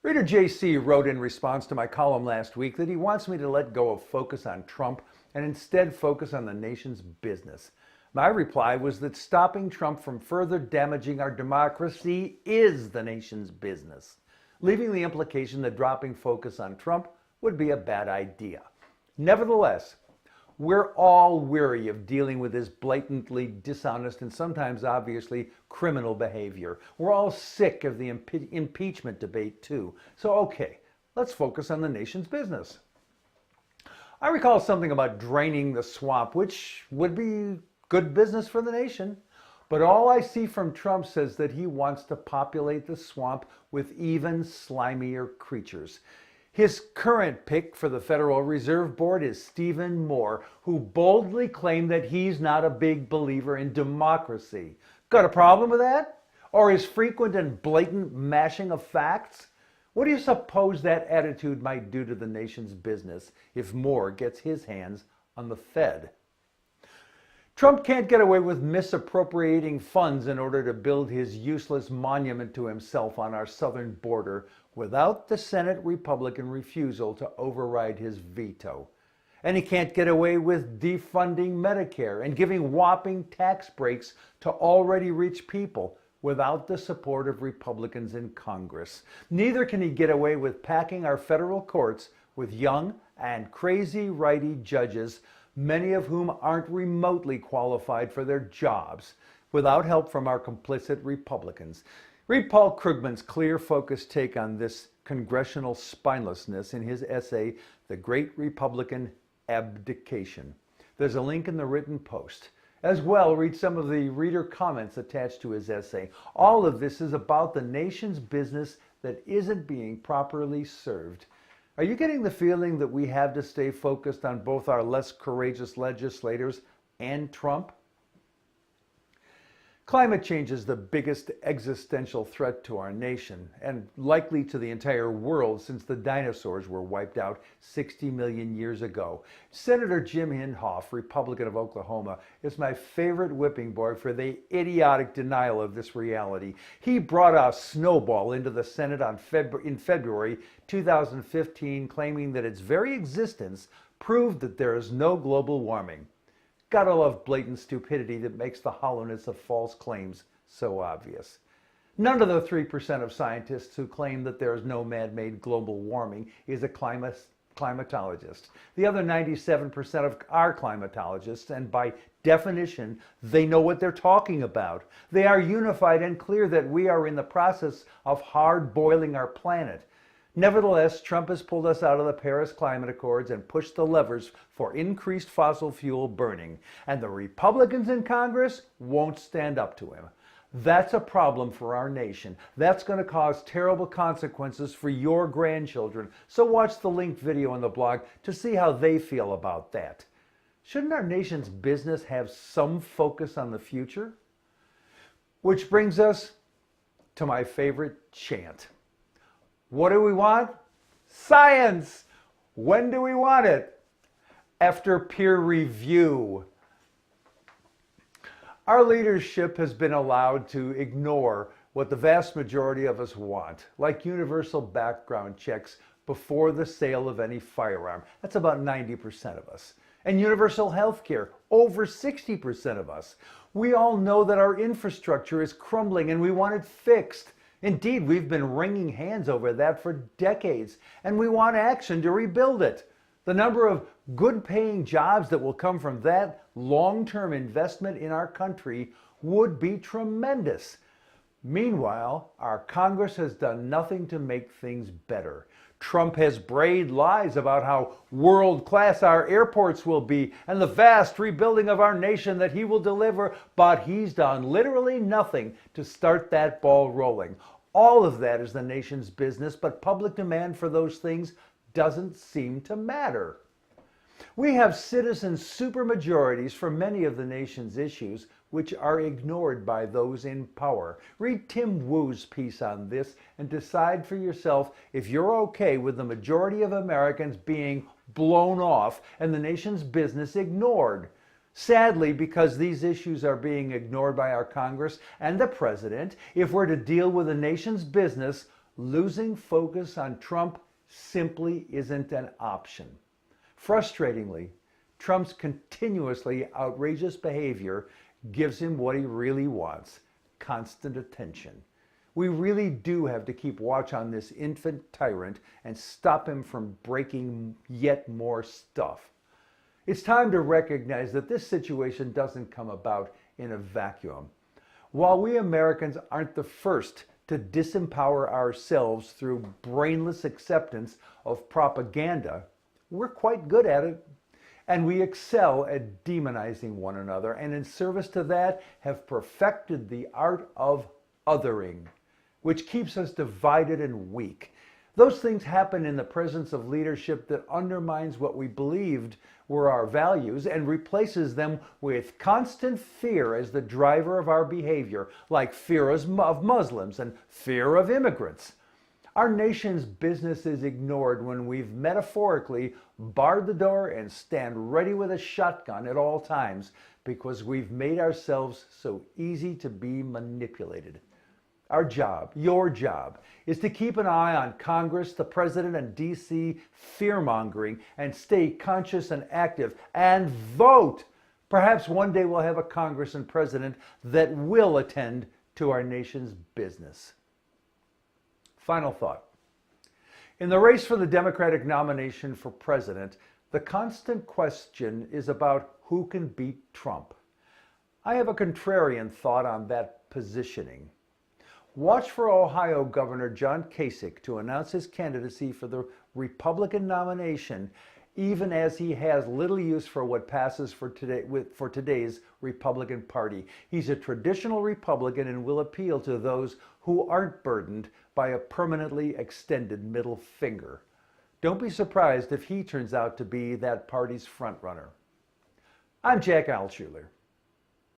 Reader JC wrote in response to my column last week that he wants me to let go of focus on Trump and instead focus on the nation's business. My reply was that stopping Trump from further damaging our democracy is the nation's business, leaving the implication that dropping focus on Trump would be a bad idea. Nevertheless, we're all weary of dealing with his blatantly dishonest and sometimes obviously criminal behavior. We're all sick of the impeachment debate too. So okay, let's focus on the nation's business. I recall something about draining the swamp, which would be good business for the nation. But all I see from Trump says that he wants to populate the swamp with even slimier creatures. His current pick for the Federal Reserve Board is Stephen Moore, who boldly claimed that he's not a big believer in democracy. Got a problem with that? Or his frequent and blatant mashing of facts? What do you suppose that attitude might do to the nation's business if Moore gets his hands on the Fed? Trump can't get away with misappropriating funds in order to build his useless monument to himself on our southern border without the Senate Republican refusal to override his veto. And he can't get away with defunding Medicare and giving whopping tax breaks to already rich people without the support of Republicans in Congress. Neither can he get away with packing our federal courts with young and crazy righty judges, many of whom aren't remotely qualified for their jobs, without help from our complicit Republicans. Read Paul Krugman's clear, focused take on this congressional spinelessness in his essay, The Great Republican Abdication. There's a link in the written post. As well, read some of the reader comments attached to his essay. All of this is about the nation's business that isn't being properly served. Are you getting the feeling that we have to stay focused on both our less courageous legislators and Trump? Climate change is the biggest existential threat to our nation, and likely to the entire world since the dinosaurs were wiped out 60 million years ago. Senator Jim Inhofe, Republican of Oklahoma, is my favorite whipping boy for the idiotic denial of this reality. He brought a snowball into the Senate in February 2015, claiming that its very existence proved that there is no global warming. Gotta love blatant stupidity that makes the hollowness of false claims so obvious. None of the 3% of scientists who claim that there is no man-made global warming is a climatologist. The other 97% of are climatologists, and by definition, they know what they're talking about. They are unified and clear that we are in the process of hard-boiling our planet. Nevertheless, Trump has pulled us out of the Paris Climate Accords and pushed the levers for increased fossil fuel burning. And the Republicans in Congress won't stand up to him. That's a problem for our nation. That's going to cause terrible consequences for your grandchildren. So watch the linked video on the blog to see how they feel about that. Shouldn't our nation's business have some focus on the future? Which brings us to my favorite chant. What do we want? Science! When do we want it? After peer review. Our leadership has been allowed to ignore what the vast majority of us want, like universal background checks before the sale of any firearm. That's about 90% of us. And universal health care, over 60% of us. We all know that our infrastructure is crumbling and we want it fixed. Indeed, we've been wringing hands over that for decades, and we want action to rebuild it. The number of good-paying jobs that will come from that long-term investment in our country would be tremendous. Meanwhile, our Congress has done nothing to make things better. Trump has brayed lies about how world-class our airports will be and the vast rebuilding of our nation that he will deliver, but he's done literally nothing to start that ball rolling. All of that is the nation's business, but public demand for those things doesn't seem to matter. We have citizen supermajorities for many of the nation's issues, which are ignored by those in power. Read Tim Wu's piece on this and decide for yourself if you're okay with the majority of Americans being blown off and the nation's business ignored. Sadly, because these issues are being ignored by our Congress and the President, if we're to deal with the nation's business, Losing focus on Trump simply isn't an option. Frustratingly, Trump's continuously outrageous behavior gives him what he really wants: constant attention. We really do have to keep watch on this infant tyrant and stop him from breaking yet more stuff. It's time to recognize that this situation doesn't come about in a vacuum. While we Americans aren't the first to disempower ourselves through brainless acceptance of propaganda, we're quite good at it. And we excel at demonizing one another, and in service to that have perfected the art of othering, which keeps us divided and weak. Those things happen in the presence of leadership that undermines what we believed were our values and replaces them with constant fear as the driver of our behavior, like fear of Muslims and fear of immigrants. Our nation's business is ignored when we've metaphorically barred the door and stand ready with a shotgun at all times because we've made ourselves so easy to be manipulated. Our job, your job, is to keep an eye on Congress, the President, and D.C. fear-mongering and stay conscious and active and vote. Perhaps one day we'll have a Congress and President that will attend to our nation's business. Final thought. In the race for the Democratic nomination for president, the constant question is about who can beat Trump. I have a contrarian thought on that positioning. Watch for Ohio Governor John Kasich to announce his candidacy for the Republican nomination, even as he has little use for what passes for today's Republican Party. He's a traditional Republican and will appeal to those who aren't burdened by a permanently extended middle finger. Don't be surprised if he turns out to be that party's frontrunner. I'm Jack Altshuler.